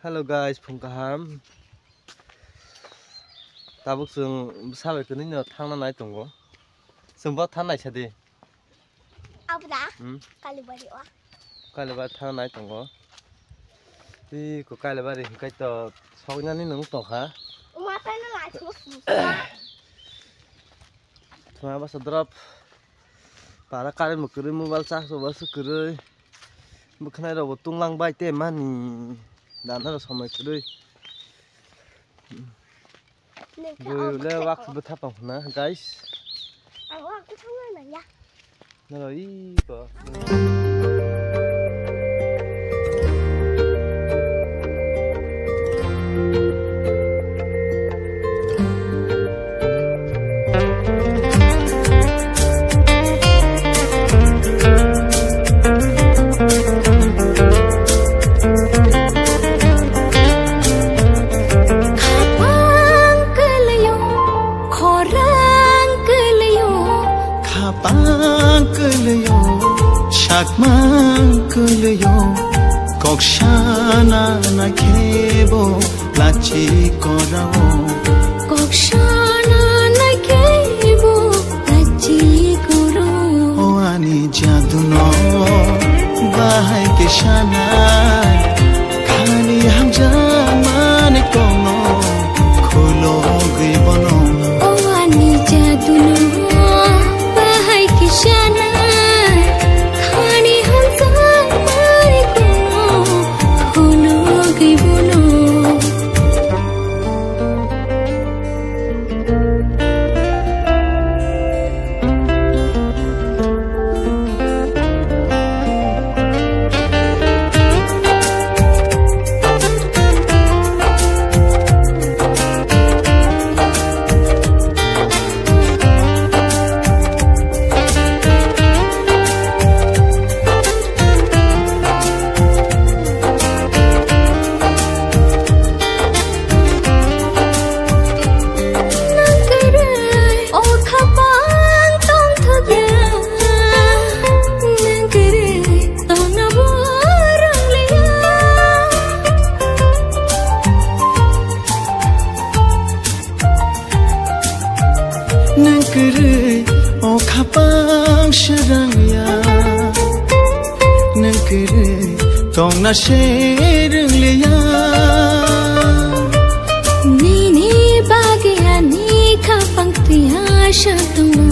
Hello guys, Phungkaham. Tabuk sung sabe kini no thang na nai tongo. Sung ba thang nai chadi. Abda. Kalibari wa. Kalibari thang nai tongo. Ti ko kalibari kai to sogna ni nung to kha. Uma ta na lai thu. Thuma ba drop. Para karen mukuri mobile charge ba su kuri. Bukhna ro tunglang bai te mani. Dana samai kuri. Le wak betapa na guys. Awak tu mana ya? Nalo i ko. Mangkulayo kokshana na khebo lachi korao kokshana na khebo lachi korao o ani jadu no bahai ke shana tong na sherung liya Nini bagia ni kapang tiya shatuma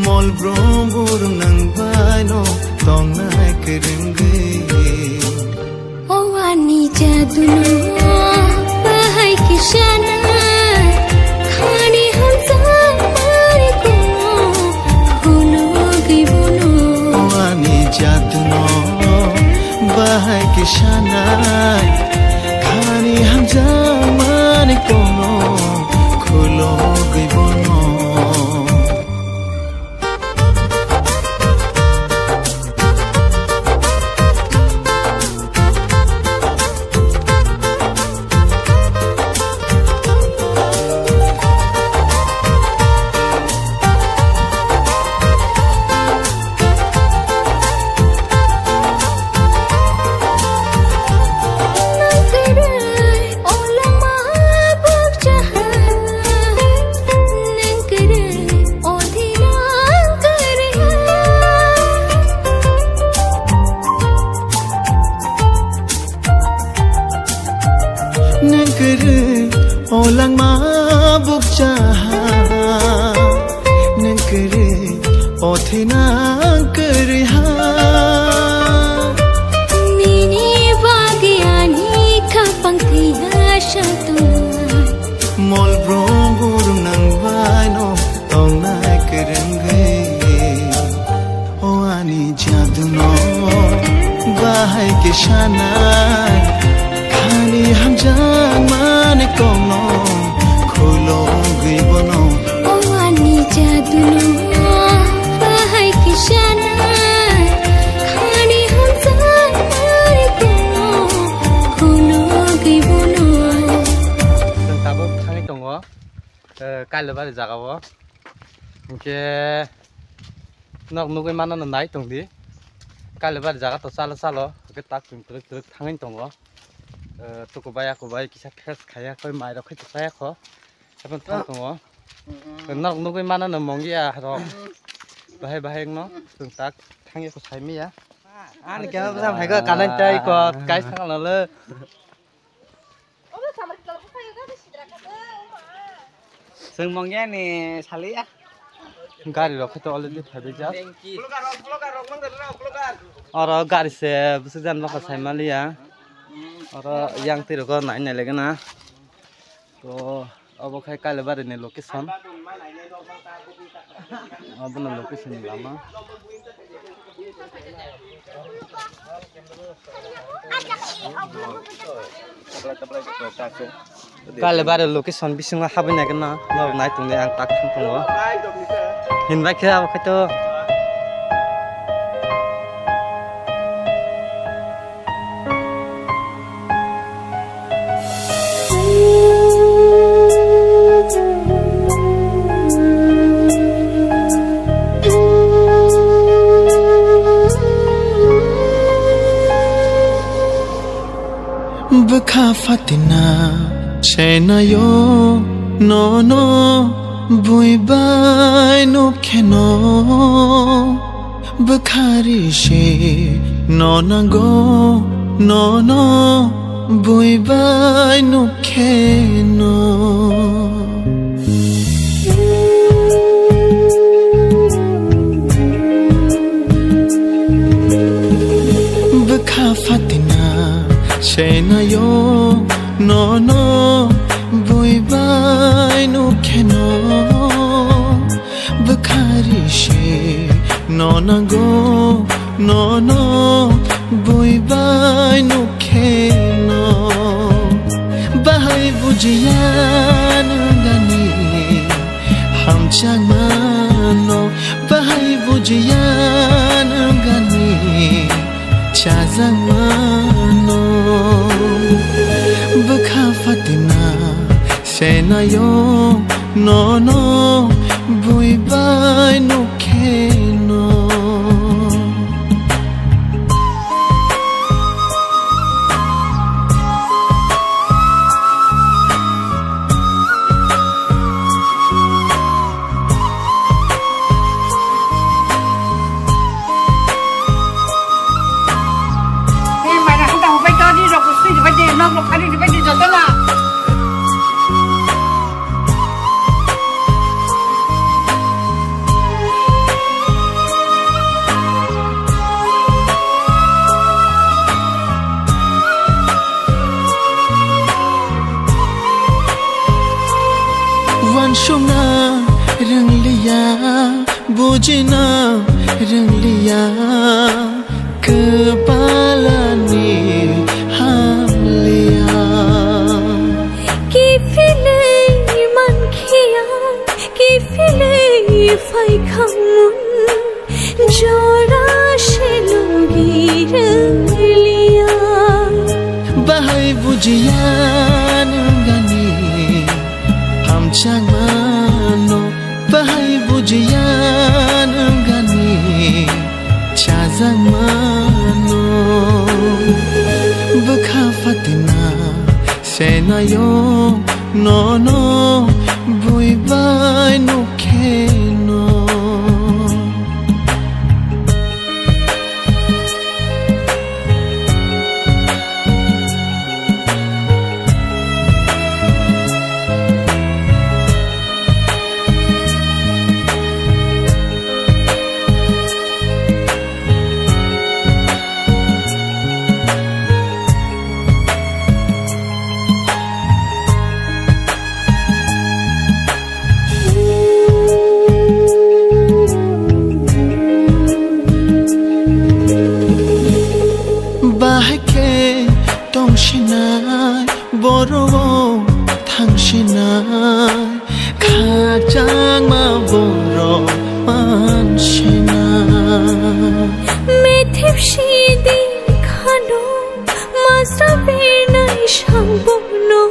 mol brom burung nang baino tong na kerengge Oh ani jaduno bahai kishana khani hamza mari kuno gibuno Oh ani jaduno bahai kishanai khani hamza mari kuno khulo gibono Olang mabuk jaha nengkere othina keriha Nini bagiani kapang tiya shatuma mol brom burung nang baino tong na kerengge O ani jaduno bahai kishanai khani hamjang mane kono khulo gibono Oh ani jaduno bahai kishana khani hamza mari kuno gibuno tabo thangi tongo kailo bari jagao ke nok nugoi mana na nai tongdi kailo bari jaga to salo salo ke tak truk truk thangi tongo to ko baya kisa khas khaya koi mai rokhi to saya kho apun thang tongo nok nugoi mana na mongia ro bahai bahai no tung tak thangi ko saimi ya ani ke ba hai ko kanan tai ko kai sang la le sing mongia ni sali ya gari rokhi to already phabe ja aro gari se busujan lokha saimali ya aro yang tiro ko nai nai legena to abo khai kale bare ne location abo na location lama kale bare location bisinga habina gena no nai tungne ang tak thang tongo hinbai khe abo khai to Bukha fatina chena yo no no bui bai no kheno bukhari she no na go no no bui bai no kheno bukha fatina chena yo no no bui bai no kheno bukhari she no na go no no bui bai no kheno bahai bujiyan gani ham changano bahai bujiyan gani chazangano bukha fatina sena yo no no bui bai no kheno lo khani di bedi jatala Wanshuna rang liya bujina rang liya kepala ni ham liya ki file man khiya ki file phai khamun jora she logi rang liya bahai bujiyan gani ham changmano bahai bujiyan gani chazangmano bakha fatina senayo no no bui bai no keno bahke tongshinai boro thangshinai khajang ma boro manshinai methip shidi khano masra benai shambono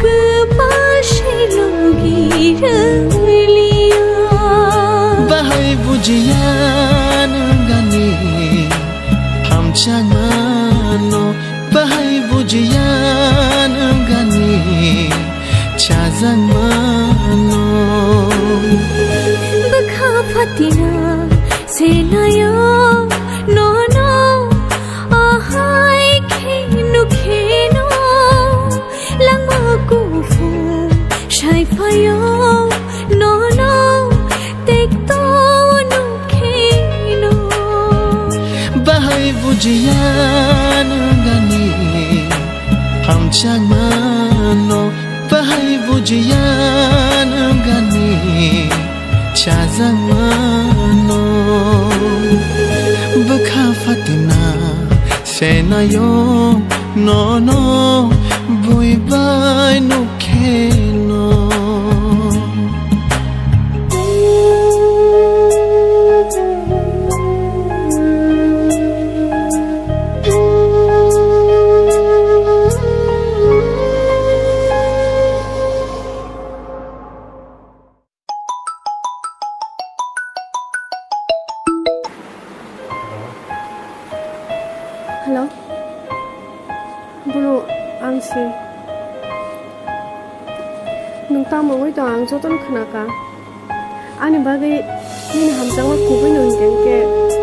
kpa she logi raliya bahai bujiyan gani ham changmano bahai bujiyan gani chazangmano bakha fatina senayo no no ahai khenu kheno langma kufu shai fayo no no tekto no kheno bahai bujiyan gani ham changmano bahai bujiyan gani chazangmano bakha fatina senayo no no bui bai no keno Hello, Bulu, angsi. Nung tamu wei to ang joton khna ka. Ani bagai ni hamjang wa kubai nung gengke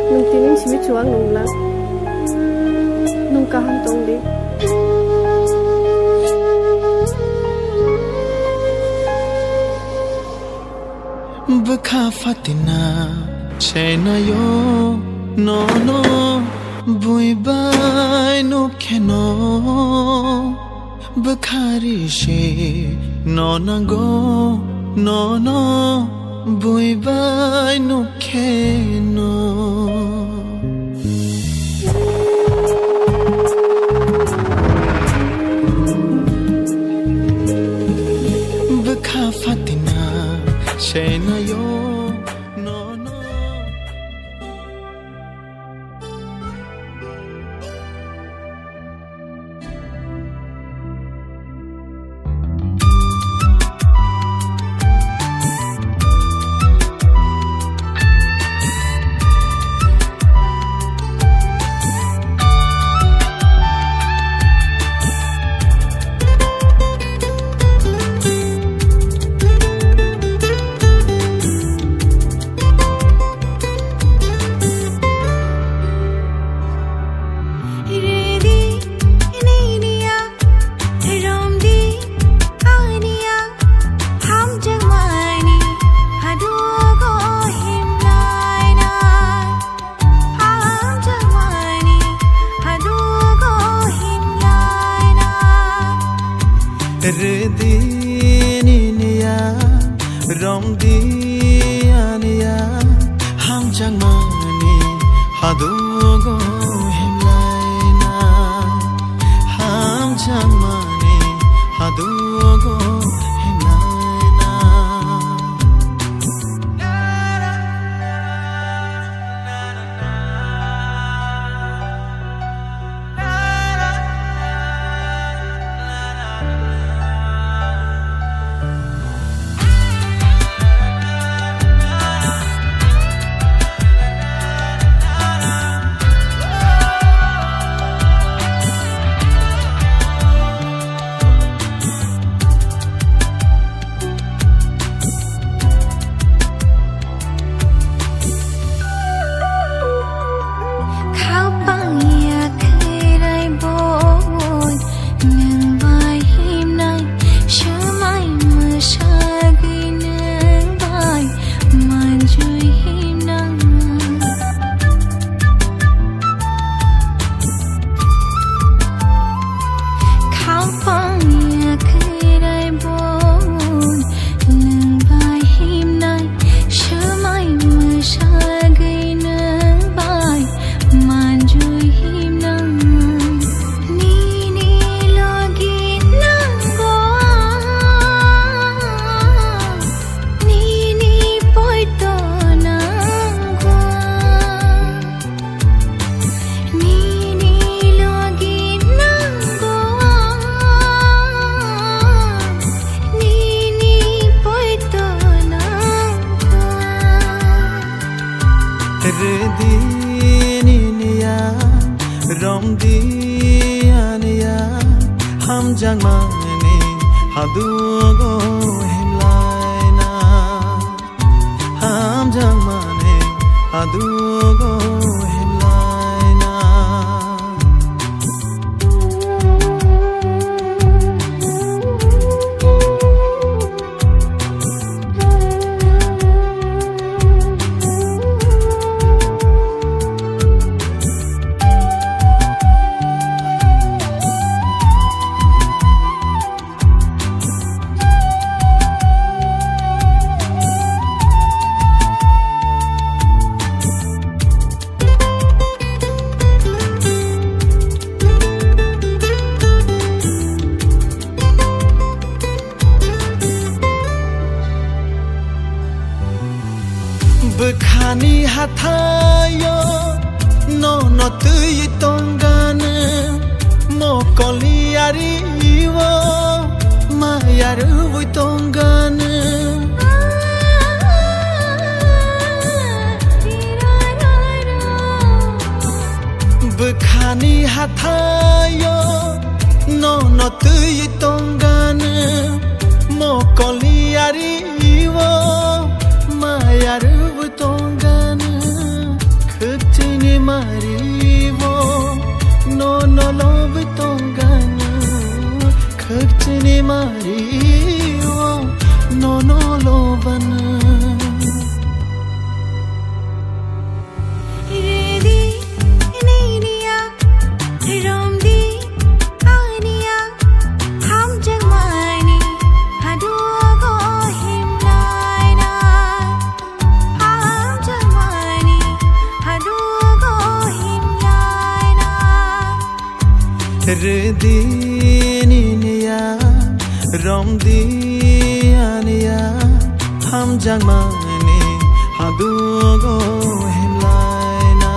nung tinin simi chuang nung la. Nung ka ham tong di. bakha fatina senayo no no bui bai no keno bakhari she no nango no no bui bai no keno bakha fatina senayo no no Rediniya Romdianiya Hamjang mani hadugo himlaina Hamjang mani hadugo himlaina Rediniya Romdianiya Hamjang mani hadugo himlaina Hamjang mani hadugo himlaina Bukhani hatayo no no tui tongane mo koliari wo mayaru vui tongane Bukhani hatayo no no tui tongane mo koliari wo mayaru tongana khutini marivo no no love tongana khutini marivo no no lovana Rediniya Romdianiya Hamjang mani hadugo himlaina Rediniya Romdianiya Hamjang mani hadugo himlaina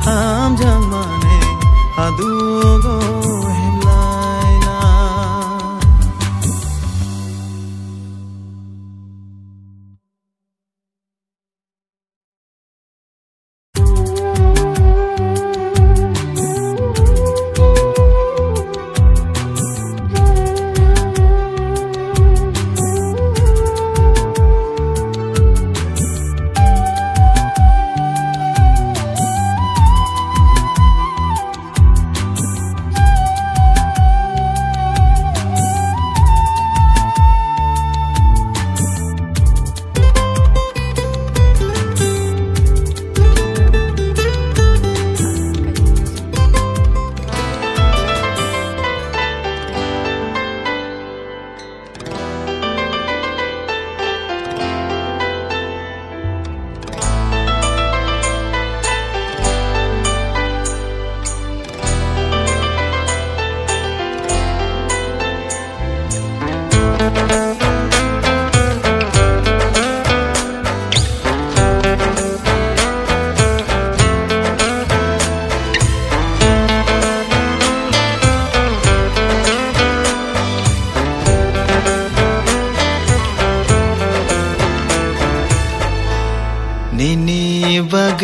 Hamjang mani hadugo himlaina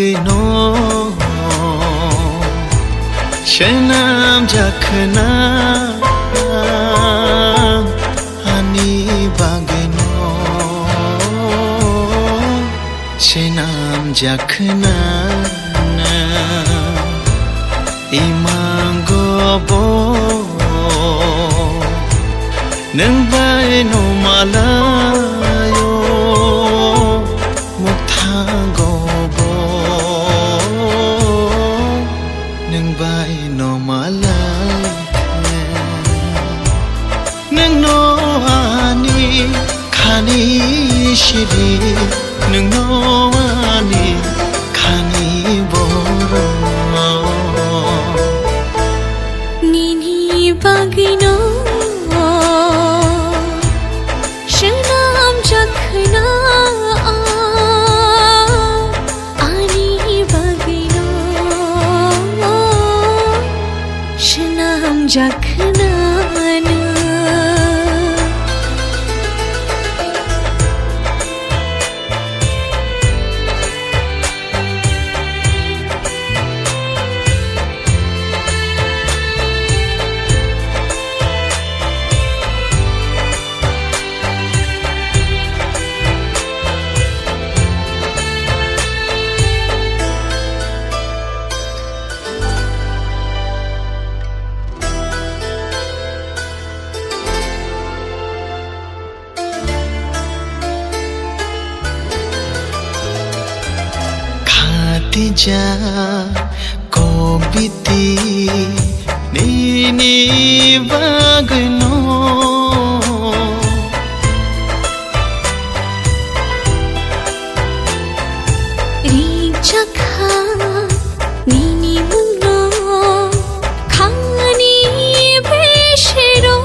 bagino Shenam jakhna Ani bagino Shenam jakhna Imangobo Nang bai no malayo Muktangobo Nang bai no malayo Nang no ani khani shiri Nang no ani khani boro Nini bagino Shenam jakhna Ani bagino Shenam jakhna Tija kobiti nini bagno Rinchakha nini munno khani beshero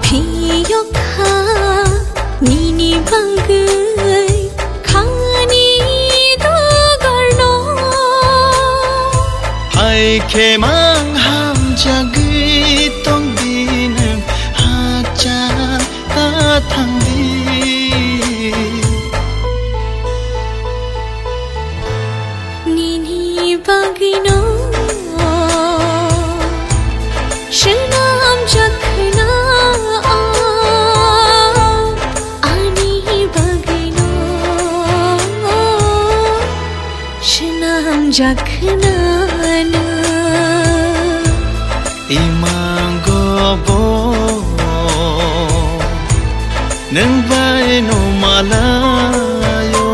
phiyokha nini bangai khani ke mang ham jagi tong din ha cha ta thang di nini bagino shenam jakhna ani bagino shenam jakhna Imangobo Nang bai no malayo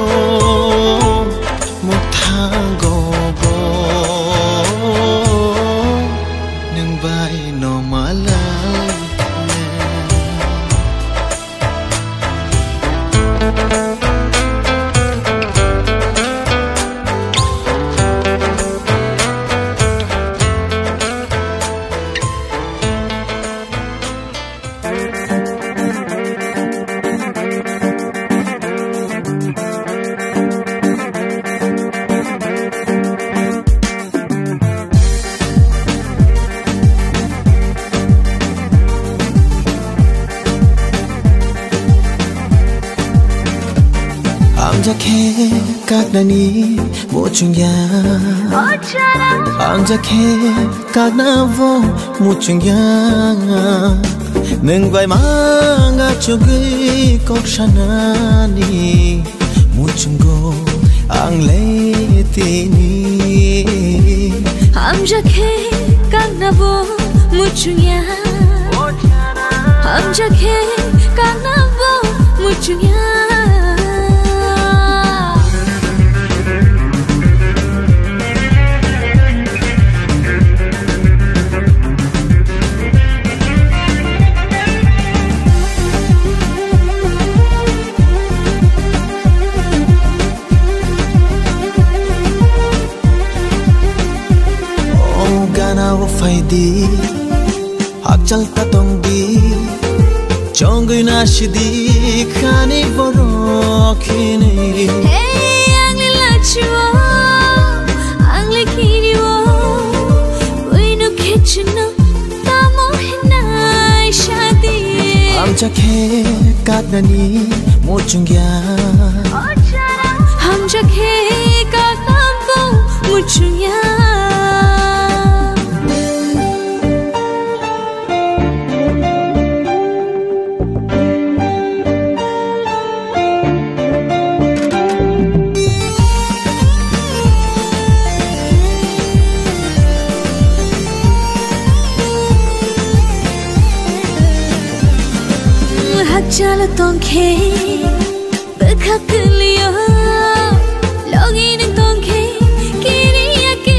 Muktangobo Nang bai no malayo Amjake kagnani mochungya Amjake kagnavo mochungya Nang bai manga chugi kokshanani mochungo angle tini Amjake kagnavo mochungya Amjake kagnavo mochungya faidi hak chalta tongdi chongui nashidi khani borokhini Hey angle lachuo angle kiriwo buino kitcheno tamo hinai shadi Amjake kagnani mochungya Amjake muchunya Chala tongke bekakliyo logi ning tongke kiriya ke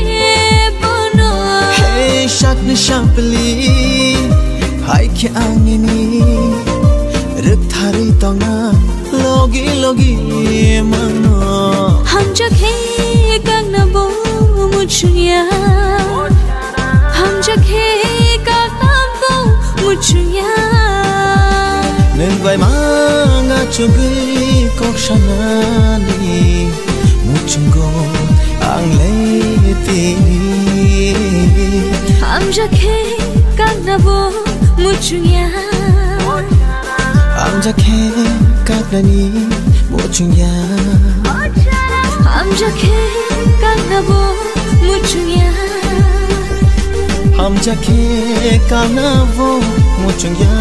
bono Hey shakni shampli hai ke angini ruk thari tonga logi logi mano ham jakhe kagna bo muchuya ham jakhe kagna bo muchuya Neng vai manga chugui kok shanani muchungo ang leitini Am jakhe kagna bo muchunya Am jakhe kagnani muchunya Am jakhe kagna bo muchunya Am jakhe kanavo muchunya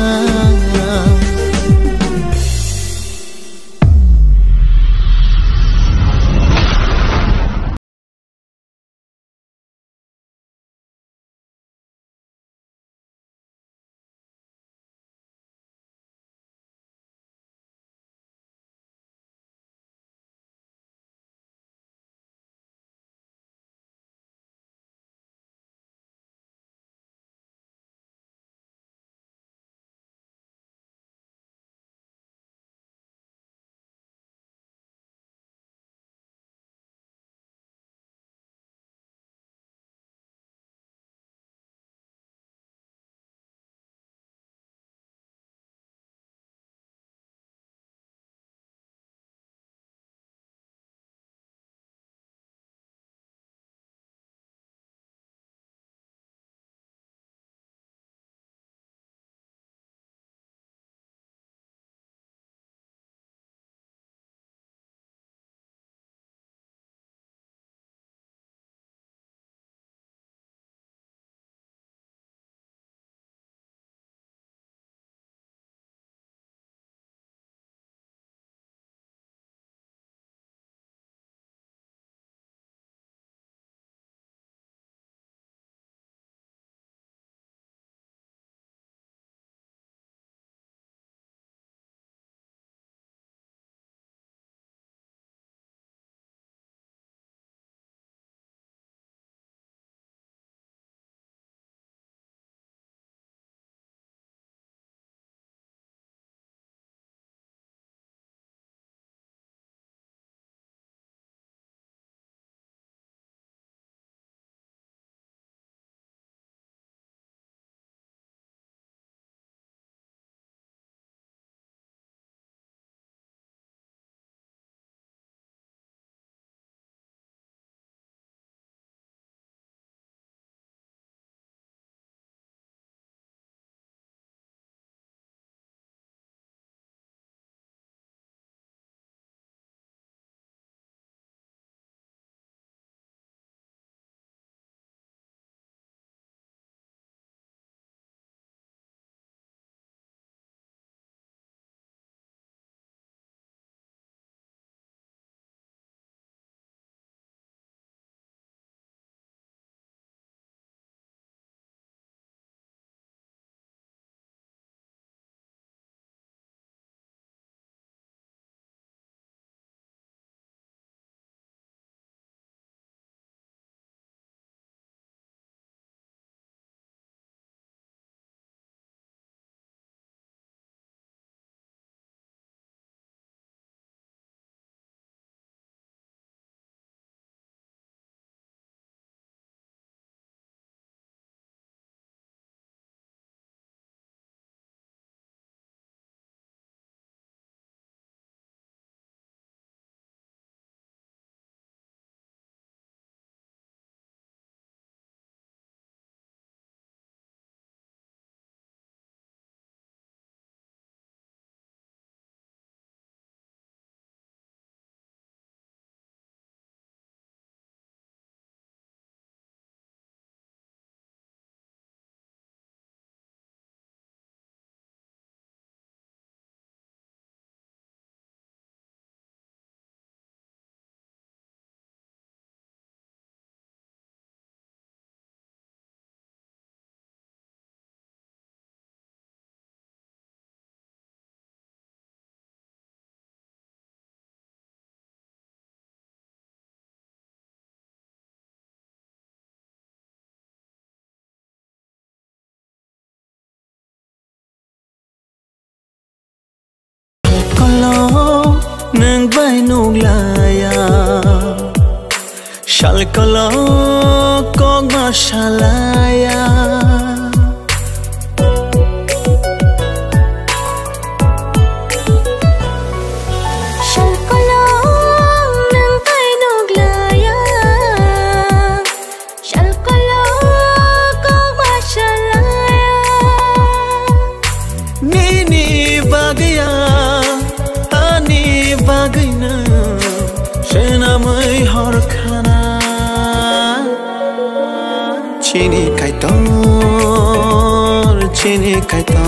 Shalkolo kong masalaya Chini kaitor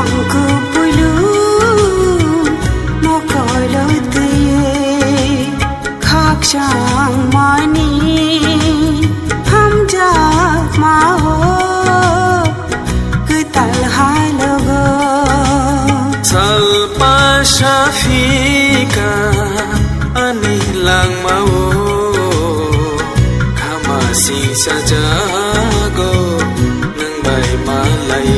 imangku pulu mokolo tuye khak chang mani hamja maho kutal halogo salpa shafika ani lang mau kama si sajago nang bai malai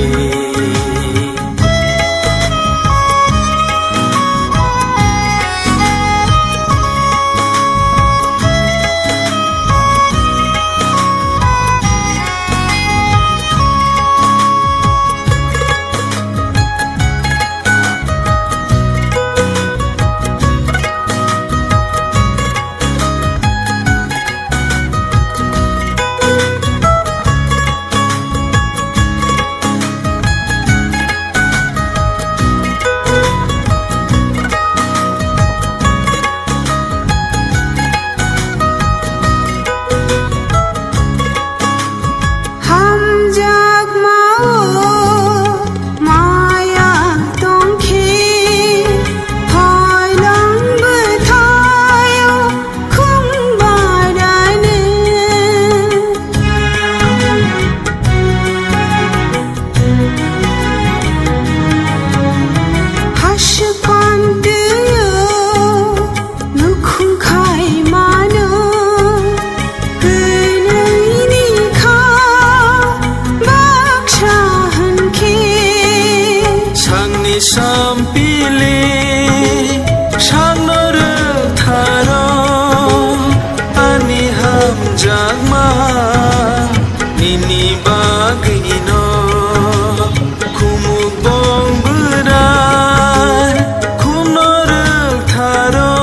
sampile shanor tharo ani ham jagma nini bagino kumuk bongbura kunor tharo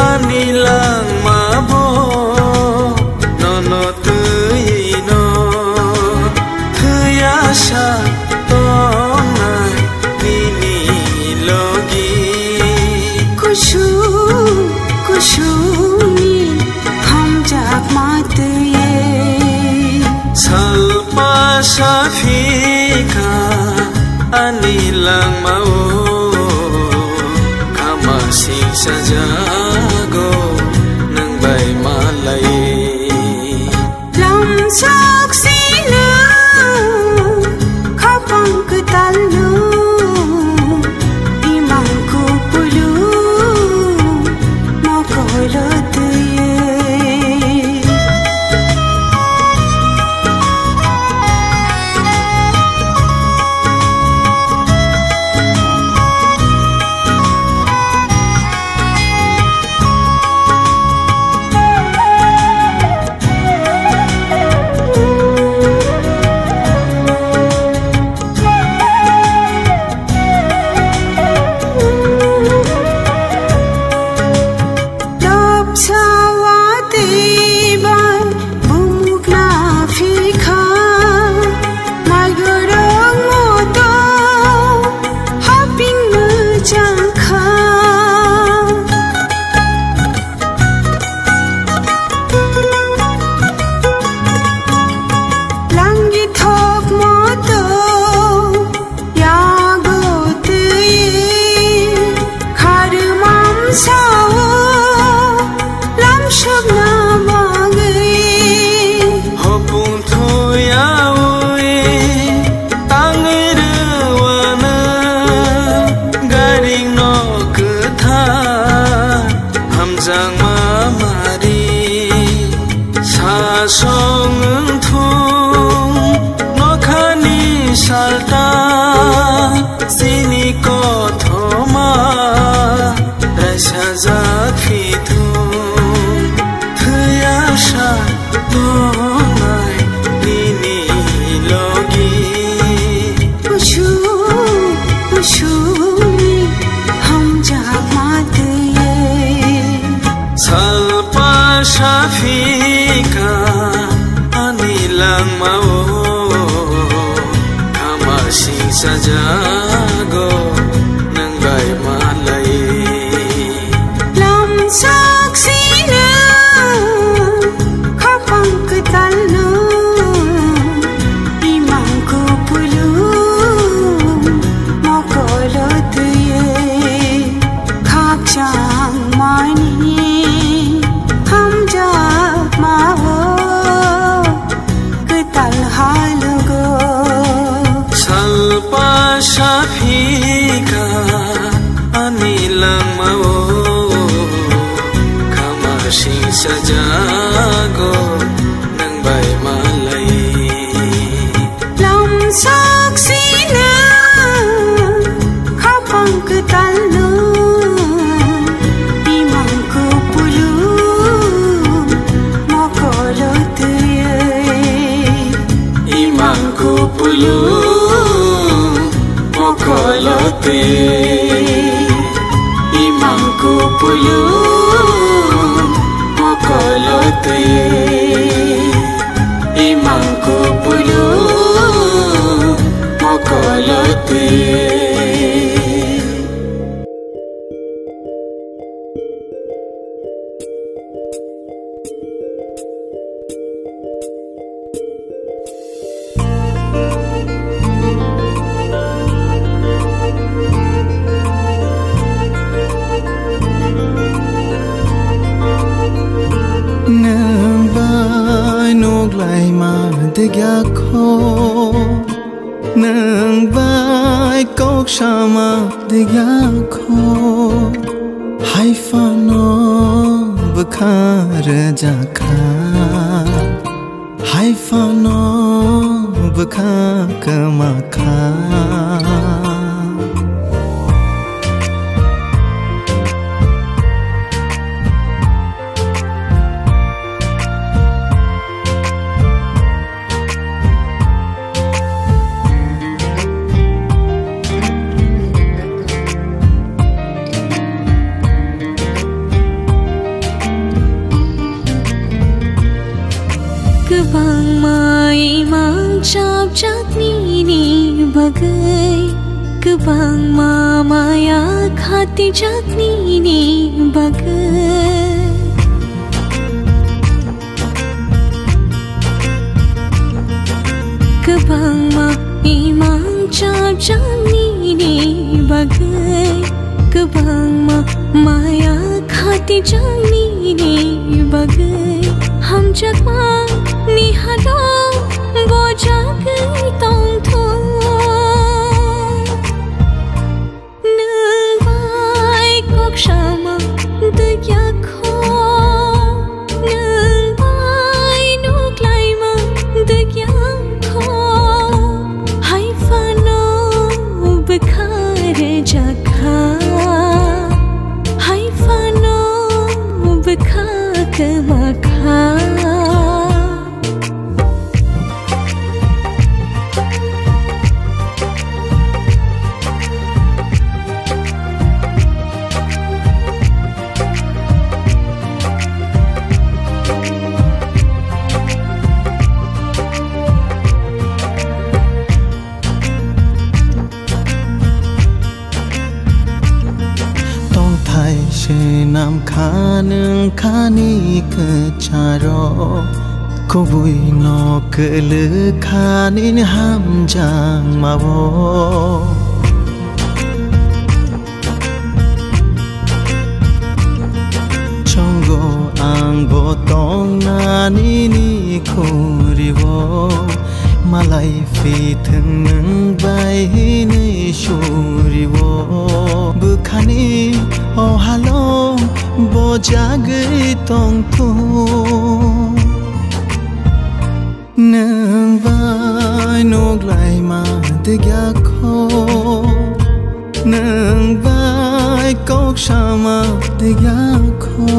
ani lang mabo nono tuino thuyasha kushuni ham jak mate salpa shafika ani lang mau kama sing sajago nang bai malai lam saksina khapang ketalu imangku pulu mokolo tuye Shafika ani lang mau kama sing sajago nang bai malai lam saksina khapang ketalu imangku pulu pasafika anilang mau kamasing sajago nang bay malay lam saksi na kapang ketalo imang ko pulu mokolot imang ko pulu mokolot imang ko pulu mokolot imang ko pulu mokolot lai ma de gya kho nang bai kok shama de gya kho hai fa no bukhar ja kha hai fa no bukha kama kha Kebang mai mang chap chat ni bagai Kebang mama ya khati chat ni bagai Kebang mai mang chap chat ni bagai Kebang mama ya khati chat ni bagai Ham chakma ni hado boja kai tong tho nang bai kok shama de ya kho nang bai nuk lai ma de ya kho hai fa no bukhar ja kha hai fa no bukha kama kha nam khanung khani ke charo kobui no kele khanin ham jang mawo chongo ang botong nani ni khuriwo malai fi thung bai ni shuriwo bukhani oh hello boja gai tong thu nang bai nok lai ma de gya kho nang bai kok shama de gya kho